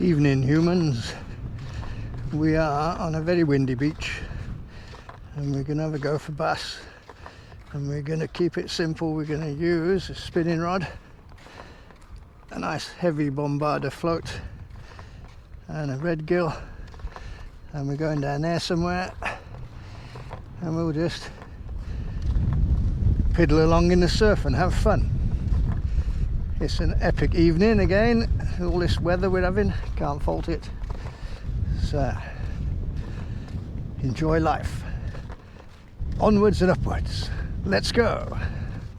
Evening, humans. We are on a very windy beach and we're going to have a go for bass, and we're going to keep it simple. We're going to use a spinning rod, a nice heavy bombarder float and a redgill, and we're going down there somewhere and we'll just piddle along in the surf and have fun. It's an epic evening again. All this weather we're having, can't fault it. So enjoy life. Onwards and upwards. Let's go.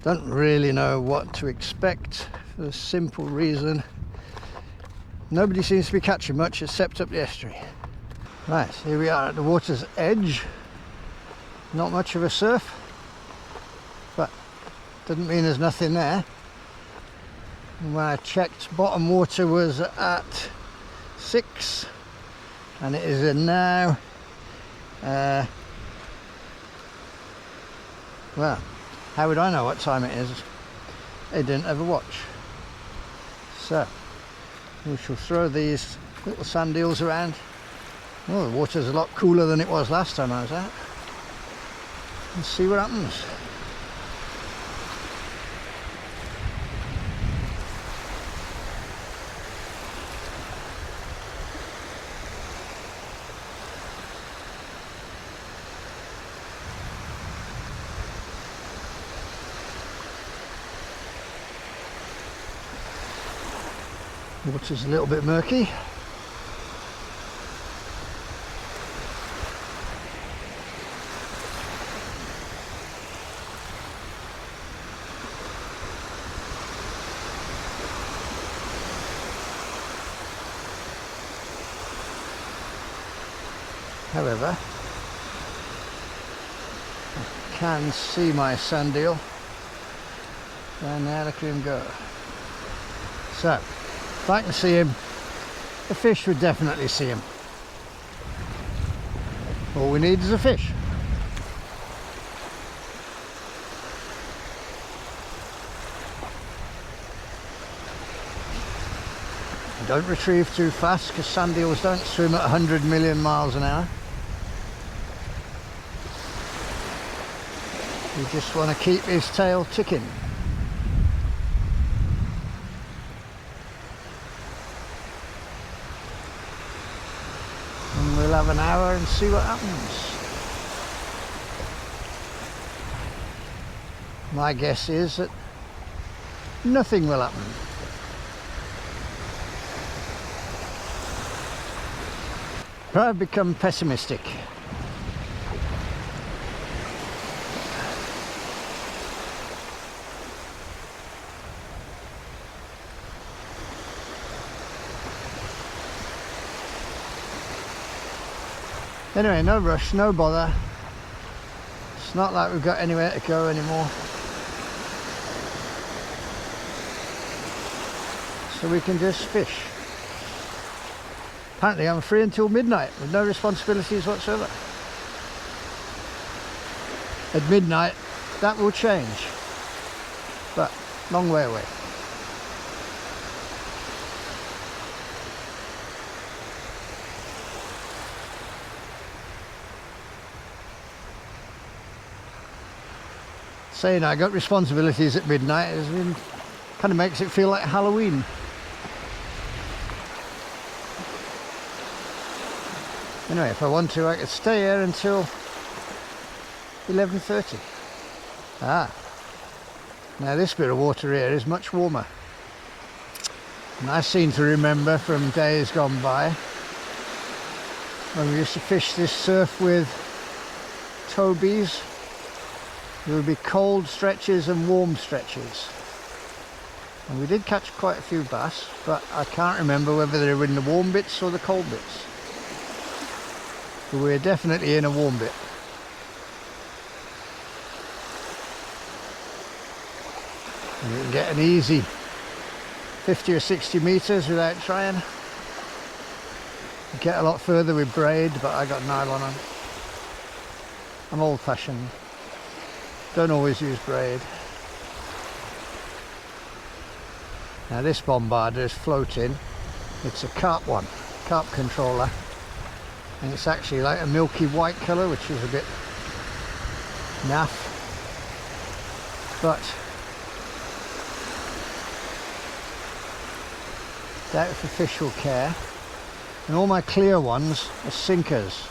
Don't really know what to expect for the simple reason nobody seems to be catching much except up the estuary. Right, here we are at the water's edge. Not much of a surf, but doesn't mean there's nothing there. When I checked, bottom water was at 6 and it is now well, how would I know what time it is? I didn't ever watch. So we shall throw these little sand eels around. Oh, the water's a lot cooler than it was last time I was out. Let's see what happens. Water's a little bit murky. However, I can see my sand eel, and there look at him go. So, if I can see him, the fish would definitely see him. All we need is a fish. Don't retrieve too fast, because sand eels don't swim at 100 million miles an hour. You just want to keep his tail ticking. And we'll have an hour and see what happens. My guess is that nothing will happen. But I've become pessimistic. Anyway, no rush, no bother. It's not like we've got anywhere to go anymore. So we can just fish. Apparently I'm free until midnight with no responsibilities whatsoever. At midnight that will change, but long way away. Saying I got responsibilities at midnight kind of makes it feel like Halloween. Anyway, if I want to, I could stay here until 11:30. Now this bit of water here is much warmer. And I seem to remember from days gone by when we used to fish this surf with tobies. There would be cold stretches and warm stretches. And we did catch quite a few bass, but I can't remember whether they were in the warm bits or the cold bits. But we're definitely in a warm bit. And you can get an easy 50 or 60 meters without trying. You get a lot further with braid, but I got nylon on. I'm old fashioned. Don't always use braid. Now this bombarder is floating It's a carp one, carp controller, and it's actually like a milky white colour, which is a bit naff, but doubt if the fish will care. And all my clear ones are sinkers,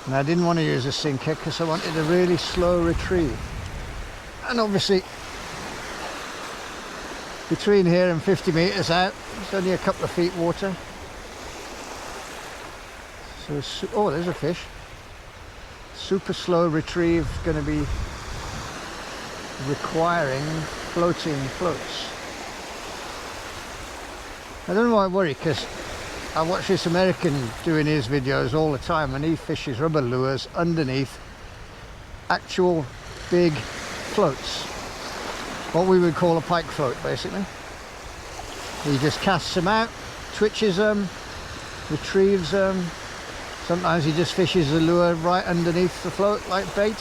and I didn't want to use a sinker because I wanted a really slow retrieve. And obviously between here and 50 metres out, it's only a couple of feet water. So, oh, there's a fish. Super slow retrieve, going to be requiring floating floats. I don't know why I worry, because I watch this American doing his videos all the time, and he fishes rubber lures underneath actual big floats, what we would call a pike float basically. He just casts them out, twitches them, retrieves them. Sometimes he just fishes the lure right underneath the float like bait.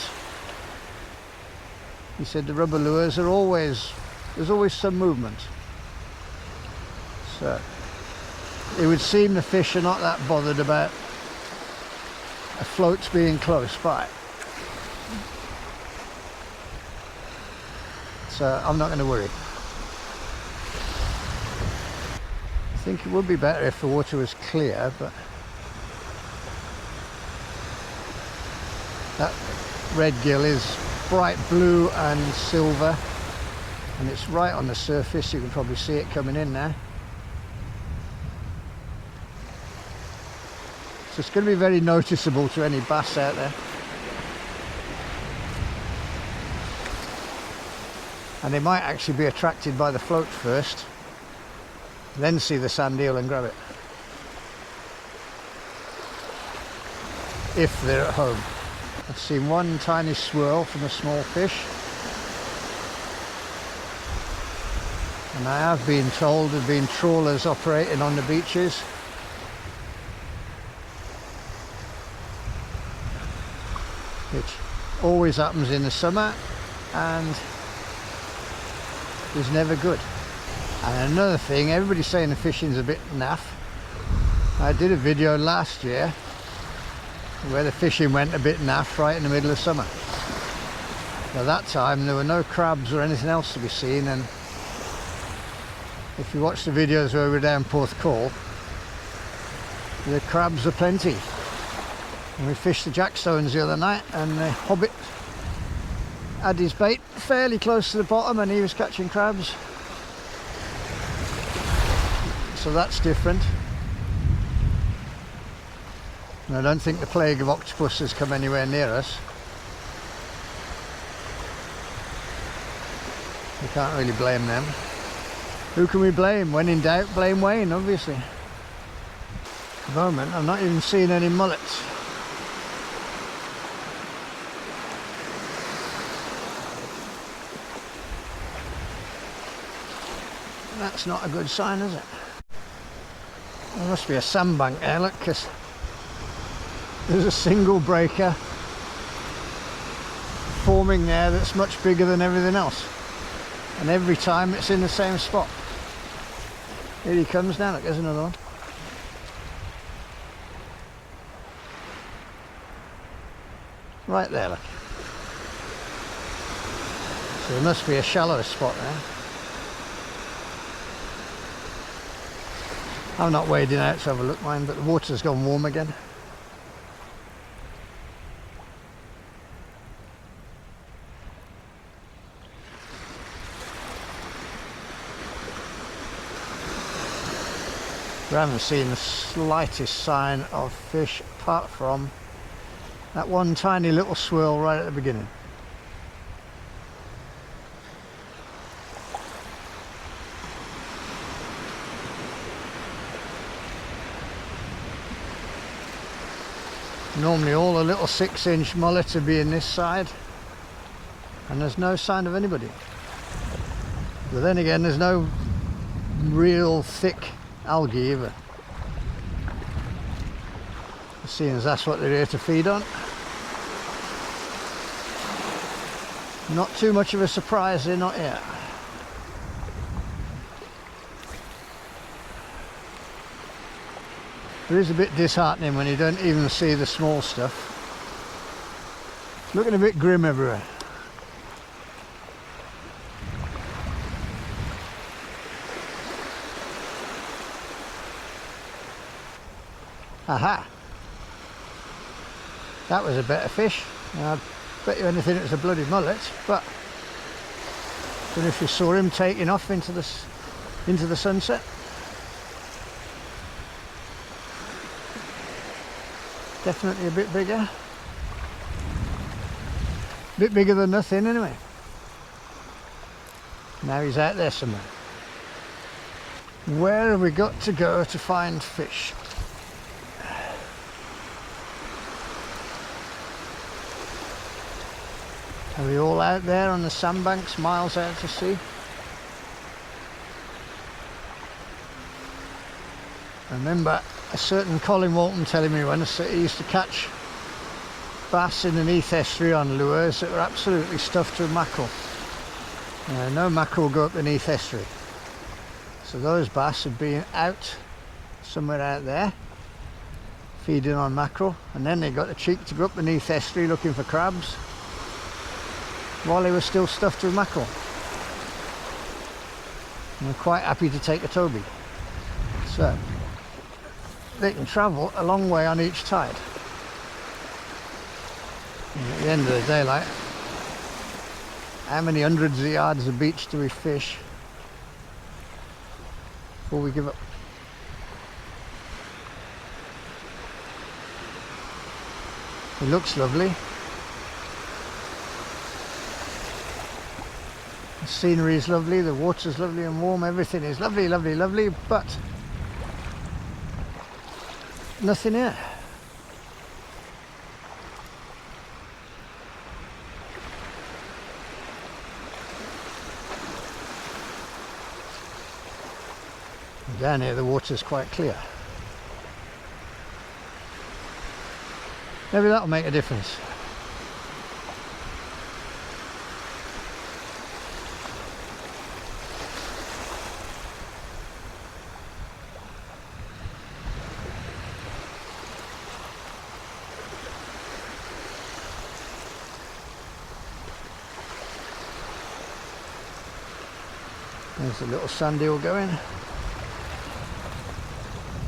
He said the rubber lures are always, there's always some movement. So it would seem the fish are not that bothered about a float being close by. So I'm not going to worry. I think it would be better if the water was clear, but that redgill is bright blue and silver, and it's right on the surface. You can probably see it coming in now. So it's going to be very noticeable to any bass out there. And they might actually be attracted by the float first, then see the sand eel and grab it, if they're at home. I've seen one tiny swirl from a small fish, and I have been told there have been trawlers operating on the beaches. Which always happens in the summer and is never good. And another thing, everybody's saying the fishing's a bit naff. I did a video last year where the fishing went a bit naff right in the middle of summer. At that time there were no crabs or anything else to be seen, and if you watch the videos where we were down Porthcawl, the crabs are plenty. And we fished the jackstones the other night, and the hobbit had his bait fairly close to the bottom and he was catching crabs. So that's different. And I don't think the plague of octopus has come anywhere near us. We can't really blame them. Who can we blame? When in doubt, blame Wayne, obviously. At the moment, I've not even seen any mullets. That's not a good sign, is it? There must be a sandbank there, look, because there's a single breaker forming there that's much bigger than everything else, and every time it's in the same spot. Here he comes now, look, there's another one. Right there, look. So there must be a shallow spot there. I'm not wading out to have a look, mind, but the water's gone warm again. We haven't seen the slightest sign of fish apart from that one tiny little swirl right at the beginning. Normally all the little 6-inch mullet would be in this side, and there's no sign of anybody. But then again, there's no real thick algae either, seeing as that's what they're here to feed on. Not too much of a surprise they're not here. It is a bit disheartening when you don't even see the small stuff. It's looking a bit grim everywhere. Aha! That was a better fish. Now, I bet you anything it was a bloody mullet, but I don't know if you saw him taking off into the sunset. Definitely a bit bigger. A bit bigger than nothing anyway. Now he's out there somewhere. Where have we got to go to find fish? Are we all out there on the sandbanks, miles out to sea? I remember a certain Colin Walton telling me once that he used to catch bass in the Neath Estuary on lures that were absolutely stuffed with mackerel. No mackerel go up the Neath Estuary. So those bass had been out somewhere out there feeding on mackerel, and then they got the cheek to go up the Neath Estuary looking for crabs while they were still stuffed with mackerel. And they're quite happy to take a Toby. So they can travel a long way on each tide. And at the end of the day, like, how many hundreds of yards of beach do we fish before we give up? It looks lovely. The scenery is lovely, the water's lovely and warm, everything is lovely, lovely, lovely, but nothing here. Down here the water's quite clear. Maybe that'll make a difference. There's a little sand eel going.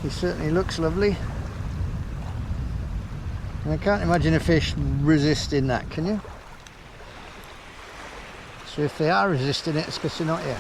He certainly looks lovely. And I can't imagine a fish resisting that, can you? So if they are resisting it, it's because they're not here.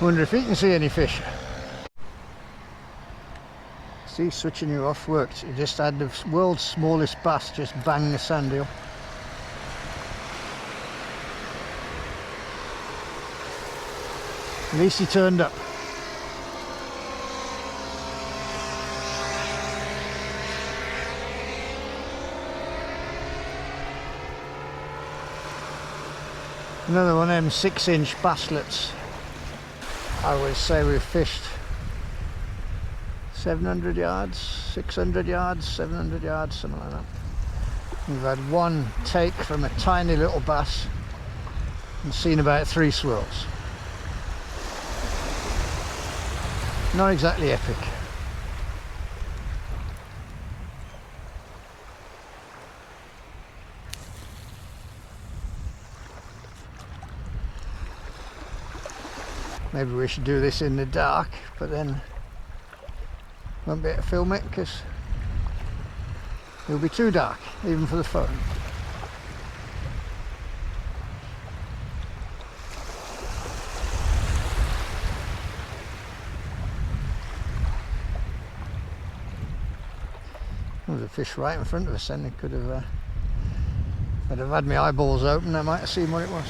Wonder if he can see any fish. See, switching you off worked. You just had the world's smallest bass just bang the sand eel. At least he turned up. Another one of them 6-inch basslets. I always say we've fished 700 yards, 600 yards, 700 yards, something like that. We've had one take from a tiny little bass and seen about 3 swirls. Not exactly epic. Maybe we should do this in the dark, but then won't be able to film it because it'll be too dark, even for the phone. There's a fish right in front of us, and it could have. If I'd have had my eyeballs open, I might have seen what it was.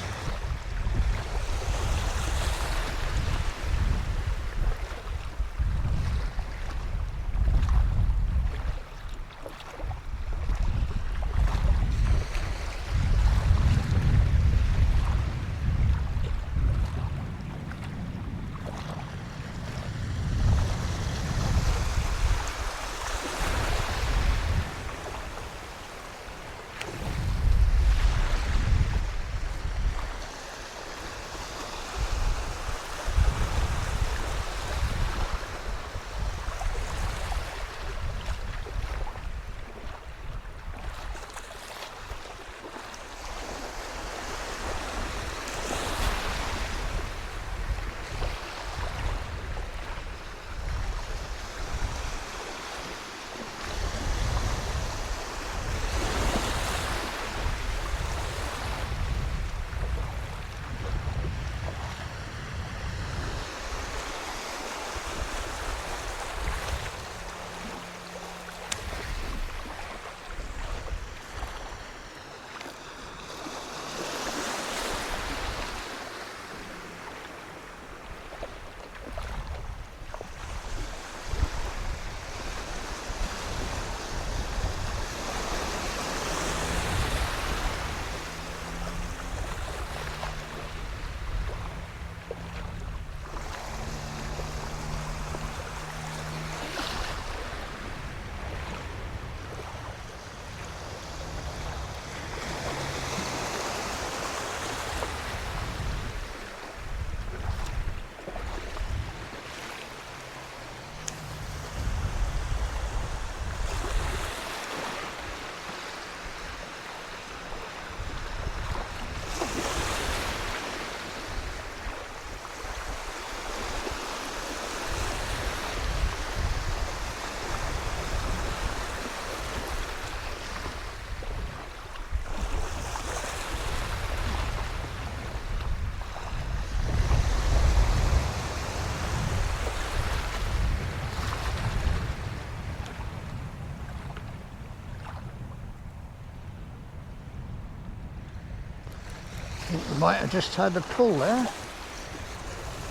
I think we might have just had a pull there.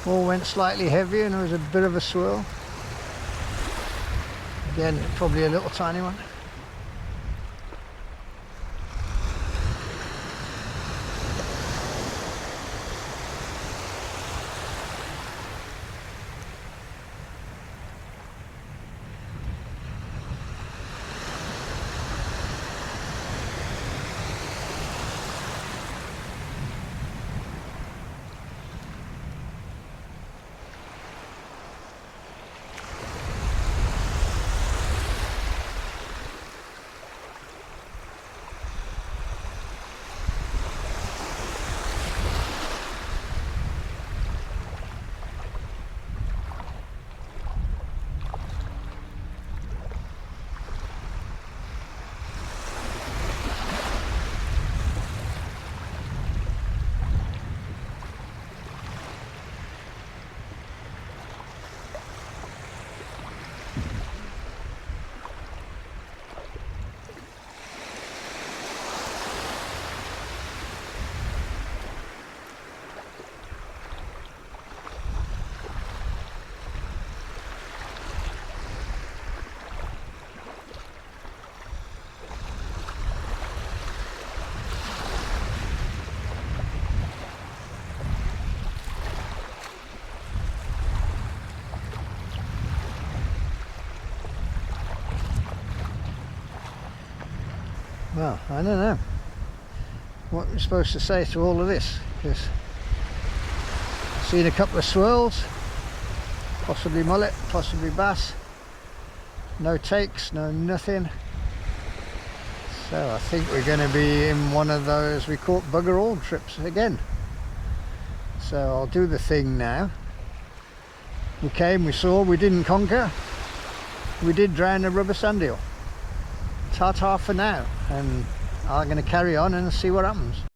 All went slightly heavier and there was a bit of a swirl. Again, probably a little tiny one. Well, I don't know what we're supposed to say to all of this, because I've seen a couple of swirls, possibly mullet, possibly bass, no takes, no nothing. So I think we're going to be in one of those we caught bugger all trips again. So I'll do the thing now, We came, we saw, we didn't conquer. We did drown a rubber sand eel. Ta-ta for now, and I'm going to carry on and see what happens.